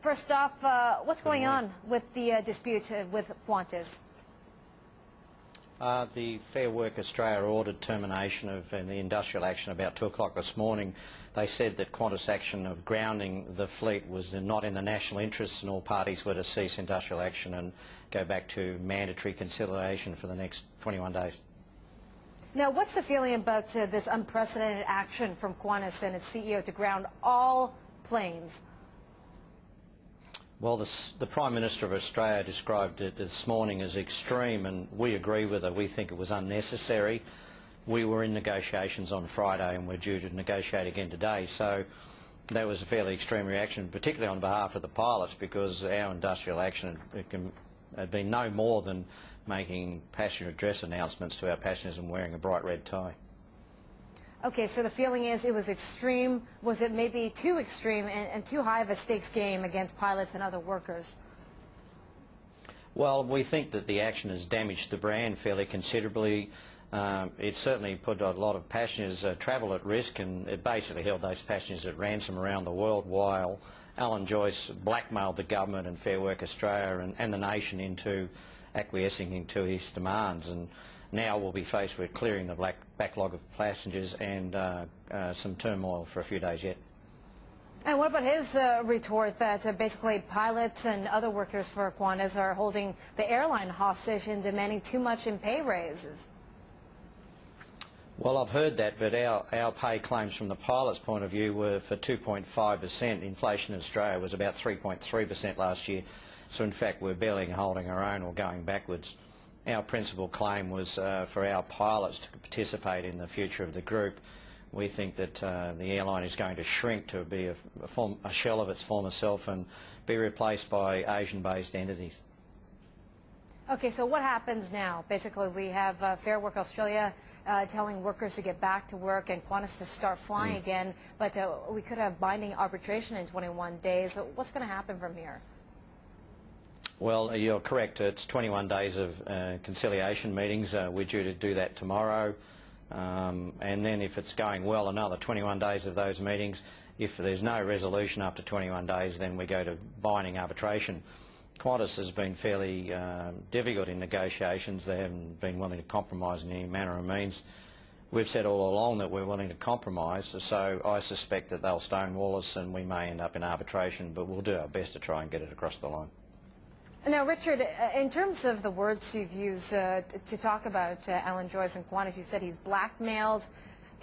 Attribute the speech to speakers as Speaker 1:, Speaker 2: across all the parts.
Speaker 1: First off, what's going on with the dispute with Qantas?
Speaker 2: The Fair Work Australia ordered termination of the industrial action about 2 o'clock this morning. They said that Qantas' action of grounding the fleet was not in the national interest, and all parties were to cease industrial action and go back to mandatory conciliation for the next 21 days.
Speaker 1: Now, what's the feeling about this unprecedented action from Qantas and its CEO to ground all planes?
Speaker 2: Well, the Prime Minister of Australia described it this morning as extreme, and we agree with her. We think it was unnecessary. We were in negotiations on Friday and we're due to negotiate again today, so that was a fairly extreme reaction, particularly on behalf of the pilots, because our industrial action had been no more than making passenger address announcements to our passengers and wearing a bright red tie.
Speaker 1: Okay, so the feeling is it was extreme. Was it maybe too extreme and too high of a stakes game against pilots and other workers?
Speaker 2: Well, we think that the action has damaged the brand fairly considerably. It certainly put a lot of passengers' travel at risk, and it basically held those passengers at ransom around the world while Alan Joyce blackmailed the government and Fair Work Australia and the nation into acquiescing into his demands. And now we'll be faced with clearing the backlog of passengers and some turmoil for a few days yet.
Speaker 1: And what about his retort that basically pilots and other workers for Qantas are holding the airline hostage and demanding too much in pay raises?
Speaker 2: Well, I've heard that, but our pay claims from the pilots' point of view were for 2.5%. Inflation in Australia was about 3.3% last year. So in fact we're barely holding our own or going backwards. Our principal claim was for our pilots to participate in the future of the group. We think that the airline is going to shrink to be a shell of its former self and be replaced by Asian-based entities.
Speaker 1: Okay, so what happens now? Basically, we have Fair Work Australia telling workers to get back to work and Qantas to start flying again, but we could have binding arbitration in 21 days. So what's going to happen from here?
Speaker 2: Well, you're correct. It's 21 days of conciliation meetings. We're due to do that tomorrow. And then if it's going well, another 21 days of those meetings. If there's no resolution after 21 days, then we go to binding arbitration. Qantas has been fairly difficult in negotiations. They haven't been willing to compromise in any manner or means. We've said all along that we're willing to compromise, so I suspect that they'll stonewall us and we may end up in arbitration, but we'll do our best to try and get it across the line.
Speaker 1: Now, Richard, in terms of the words you've used to talk about Alan Joyce and Qantas, you said he's blackmailed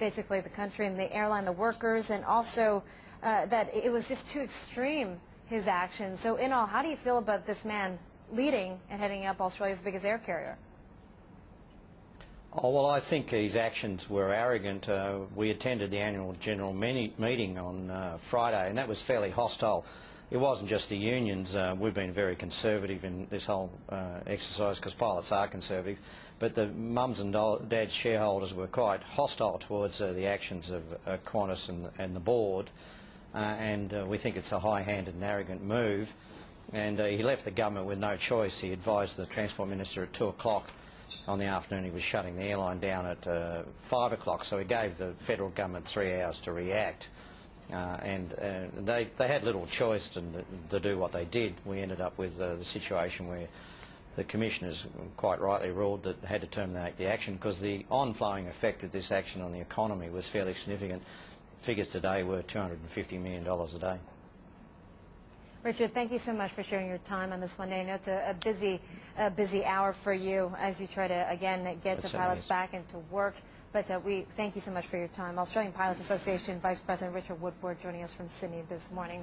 Speaker 1: basically the country and the airline, the workers, and also that it was just too extreme, his actions. So in all, how do you feel about this man leading and heading up Australia's biggest air carrier?
Speaker 2: Oh, well, I think his actions were arrogant. We attended the annual general meeting on Friday, and that was fairly hostile. It wasn't just the unions. We've been very conservative in this whole exercise because pilots are conservative, but the mums and dads shareholders were quite hostile towards the actions of Qantas and the board, and we think it's a high-handed and arrogant move. And he left the government with no choice. He advised the Transport Minister at 2 o'clock on the afternoon he was shutting the airline down at 5 o'clock, so he gave the federal government 3 hours to react. They had little choice to do what they did. We ended up with the situation where the commissioners quite rightly ruled that they had to terminate the action because the on-flowing effect of this action on the economy was fairly significant. Figures today were $250 million a day.
Speaker 1: Richard, thank you so much for sharing your time on this Monday. I know it's a busy hour for you as you try to, again, get the pilots back into work. But we thank you so much for your time. Australian Pilots Association Vice President Richard Woodward joining us from Sydney this morning.